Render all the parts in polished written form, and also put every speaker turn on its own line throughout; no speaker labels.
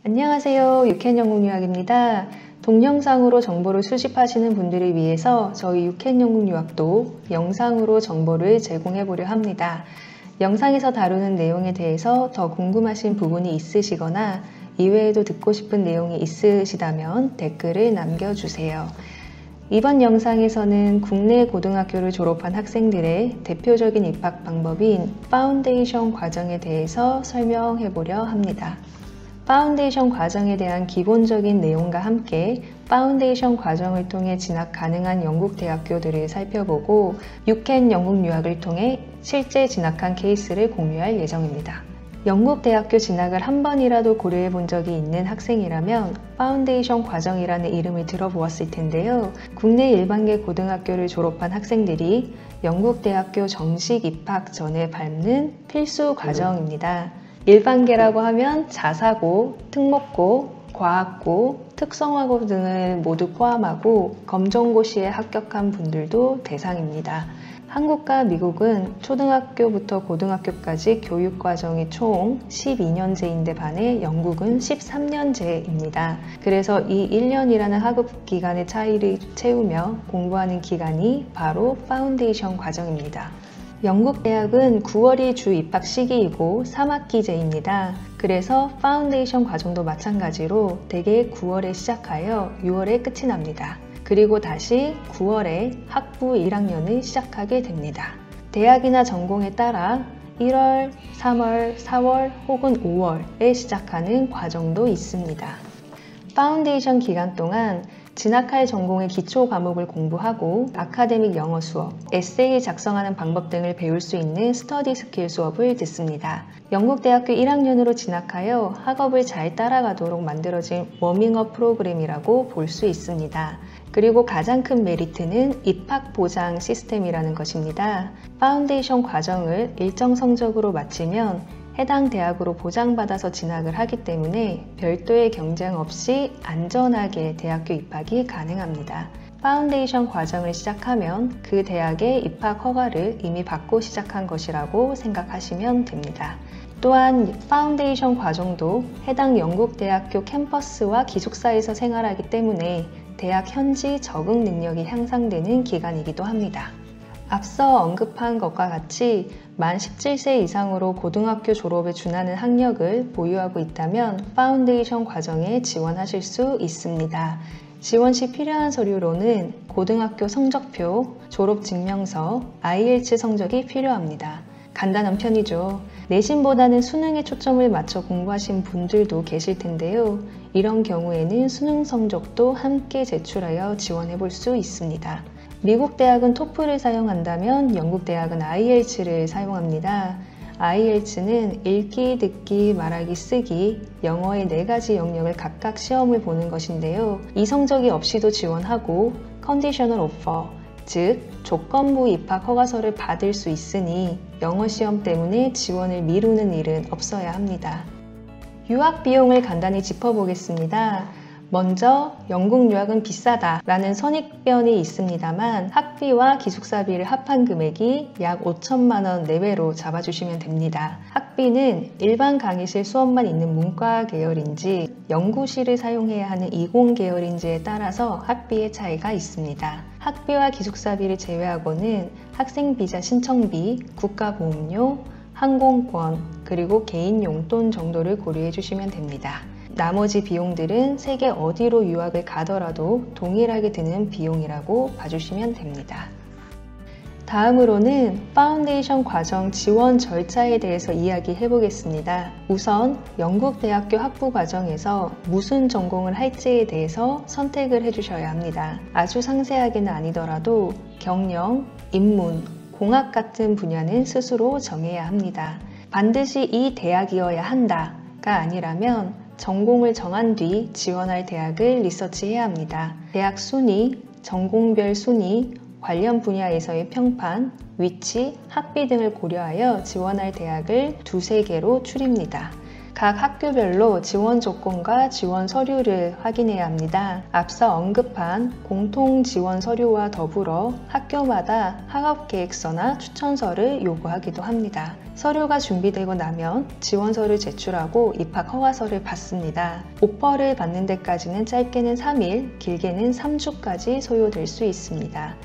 안녕하세요. 유캔영국유학입니다. 동영상으로 정보를 수집하시는 분들을 위해서 저희 유캔영국유학도 영상으로 정보를 제공해 보려 합니다. 영상에서 다루는 내용에 대해서 더 궁금하신 부분이 있으시거나 이외에도 듣고 싶은 내용이 있으시다면 댓글을 남겨주세요. 이번 영상에서는 국내 고등학교를 졸업한 학생들의 대표적인 입학 방법인 파운데이션 과정에 대해서 설명해 보려 합니다. 파운데이션 과정에 대한 기본적인 내용과 함께 파운데이션 과정을 통해 진학 가능한 영국 대학교들을 살펴보고 유캔 영국 유학을 통해 실제 진학한 케이스를 공유할 예정입니다. 영국 대학교 진학을 한 번이라도 고려해 본 적이 있는 학생이라면 파운데이션 과정이라는 이름을 들어보았을 텐데요. 국내 일반계 고등학교를 졸업한 학생들이 영국 대학교 정식 입학 전에 밟는 필수 과정입니다. 일반계라고 하면 자사고, 특목고, 과학고, 특성화고 등을 모두 포함하고 검정고시에 합격한 분들도 대상입니다. 한국과 미국은 초등학교부터 고등학교까지 교육과정이 총 12년제인데 반해 영국은 13년제입니다. 그래서 이 1년이라는 학업기간의 차이를 채우며 공부하는 기간이 바로 파운데이션 과정입니다. 영국 대학은 9월이 주 입학 시기이고 3학기제입니다. 그래서 파운데이션 과정도 마찬가지로 대개 9월에 시작하여 6월에 끝이 납니다. 그리고 다시 9월에 학부 1학년을 시작하게 됩니다. 대학이나 전공에 따라 1월, 3월, 4월 혹은 5월에 시작하는 과정도 있습니다. 파운데이션 기간 동안 진학할 전공의 기초 과목을 공부하고 아카데믹 영어 수업, 에세이 작성하는 방법 등을 배울 수 있는 스터디 스킬 수업을 듣습니다. 영국 대학교 1학년으로 진학하여 학업을 잘 따라가도록 만들어진 워밍업 프로그램이라고 볼 수 있습니다. 그리고 가장 큰 메리트는 입학 보장 시스템이라는 것입니다. 파운데이션 과정을 일정 성적으로 마치면 해당 대학으로 보장받아서 진학을 하기 때문에 별도의 경쟁 없이 안전하게 대학교 입학이 가능합니다. 파운데이션 과정을 시작하면 그 대학의 입학 허가를 이미 받고 시작한 것이라고 생각하시면 됩니다. 또한 파운데이션 과정도 해당 영국 대학교 캠퍼스와 기숙사에서 생활하기 때문에 대학 현지 적응 능력이 향상되는 기간이기도 합니다. 앞서 언급한 것과 같이 만 17세 이상으로 고등학교 졸업에 준하는 학력을 보유하고 있다면 파운데이션 과정에 지원하실 수 있습니다. 지원 시 필요한 서류로는 고등학교 성적표, 졸업증명서, IELTS 성적이 필요합니다. 간단한 편이죠. 내신보다는 수능에 초점을 맞춰 공부하신 분들도 계실 텐데요. 이런 경우에는 수능 성적도 함께 제출하여 지원해 볼 수 있습니다. 미국 대학은 토플을 사용한다면 영국 대학은 IELTS를 사용합니다. IELTS는 읽기, 듣기, 말하기, 쓰기, 영어의 4가지 영역을 각각 시험을 보는 것인데요. 이 성적이 없이도 지원하고 컨디셔널 오퍼, 즉 조건부 입학 허가서를 받을 수 있으니 영어 시험 때문에 지원을 미루는 일은 없어야 합니다. 유학 비용을 간단히 짚어보겠습니다. 먼저 영국 유학은 비싸다 라는 선입견이 있습니다만 학비와 기숙사비를 합한 금액이 약 5천만 원 내외로 잡아주시면 됩니다. 학비는 일반 강의실 수업만 있는 문과 계열인지 연구실을 사용해야 하는 이공 계열인지에 따라서 학비의 차이가 있습니다. 학비와 기숙사비를 제외하고는 학생비자 신청비, 국가보험료, 항공권, 그리고 개인 용돈 정도를 고려해 주시면 됩니다. 나머지 비용들은 세계 어디로 유학을 가더라도 동일하게 드는 비용이라고 봐주시면 됩니다. 다음으로는 파운데이션 과정 지원 절차에 대해서 이야기해 보겠습니다. 우선 영국 대학교 학부 과정에서 무슨 전공을 할지에 대해서 선택을 해주셔야 합니다. 아주 상세하게는 아니더라도 경영, 인문, 공학 같은 분야는 스스로 정해야 합니다. 반드시 이 대학이어야 한다가 아니라면 전공을 정한 뒤 지원할 대학을 리서치해야 합니다. 대학 순위, 전공별 순위, 관련 분야에서의 평판, 위치, 학비 등을 고려하여 지원할 대학을 2-3개로 추립니다. 각 학교별로 지원 조건과 지원 서류를 확인해야 합니다. 앞서 언급한 공통 지원 서류와 더불어 학교마다 학업계획서나 추천서를 요구하기도 합니다. 서류가 준비되고 나면 지원서를 제출하고 입학 허가서를 받습니다. 오퍼를 받는 데까지는 짧게는 3일, 길게는 3주까지 소요될 수 있습니다.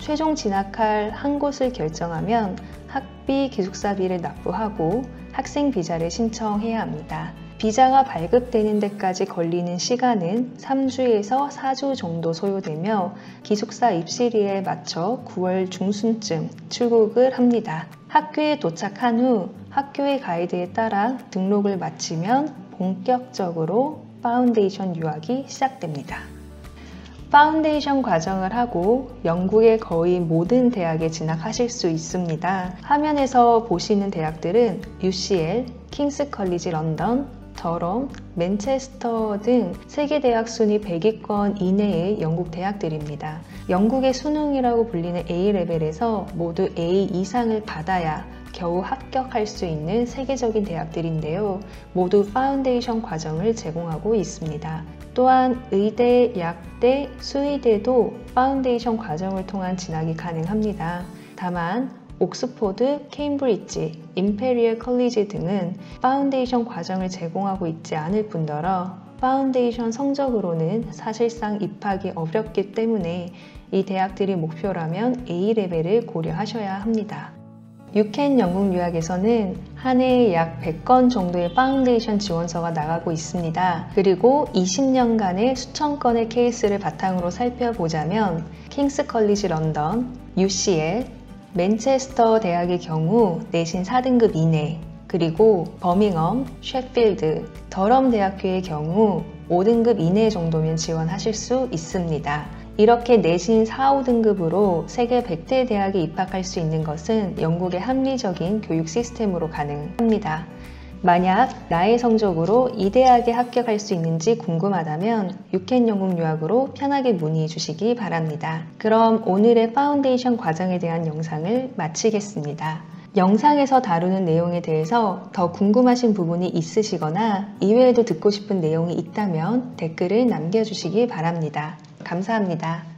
최종 진학할 한 곳을 결정하면 학비, 기숙사비를 납부하고 학생 비자를 신청해야 합니다. 비자가 발급되는 데까지 걸리는 시간은 3주에서 4주 정도 소요되며 기숙사 입시일에 맞춰 9월 중순쯤 출국을 합니다. 학교에 도착한 후 학교의 가이드에 따라 등록을 마치면 본격적으로 파운데이션 유학이 시작됩니다. 파운데이션 과정을 하고 영국의 거의 모든 대학에 진학하실 수 있습니다. 화면에서 보시는 대학들은 UCL, 킹스 컬리지 런던, 더럼, 맨체스터 등 세계 대학 순위 100위권 이내의 영국 대학들입니다. 영국의 수능이라고 불리는 A레벨에서 모두 A 이상을 받아야 겨우 합격할 수 있는 세계적인 대학들인데요. 모두 파운데이션 과정을 제공하고 있습니다. 또한 의대, 약대, 수의대도 파운데이션 과정을 통한 진학이 가능합니다. 다만 옥스포드, 케임브리지, 임페리얼 컬리지 등은 파운데이션 과정을 제공하고 있지 않을 뿐더러 파운데이션 성적으로는 사실상 입학이 어렵기 때문에 이 대학들이 목표라면 A레벨을 고려하셔야 합니다. 유켄 영국 유학에서는 한 해에 약 100건 정도의 파운데이션 지원서가 나가고 있습니다. 그리고 20년간의 수천 건의 케이스를 바탕으로 살펴보자면 킹스 컬리지 런던, UCL, 맨체스터 대학의 경우 내신 4등급 이내, 그리고 버밍엄, 셰필드, 더럼 대학교의 경우 5등급 이내 정도면 지원하실 수 있습니다. 이렇게 내신 4, 5등급으로 세계 100대 대학에 입학할 수 있는 것은 영국의 합리적인 교육 시스템으로 가능합니다. 만약 나의 성적으로 이 대학에 합격할 수 있는지 궁금하다면 유켄 영국 유학으로 편하게 문의해 주시기 바랍니다. 그럼 오늘의 파운데이션 과정에 대한 영상을 마치겠습니다. 영상에서 다루는 내용에 대해서 더 궁금하신 부분이 있으시거나 이외에도 듣고 싶은 내용이 있다면 댓글을 남겨주시기 바랍니다. 감사합니다.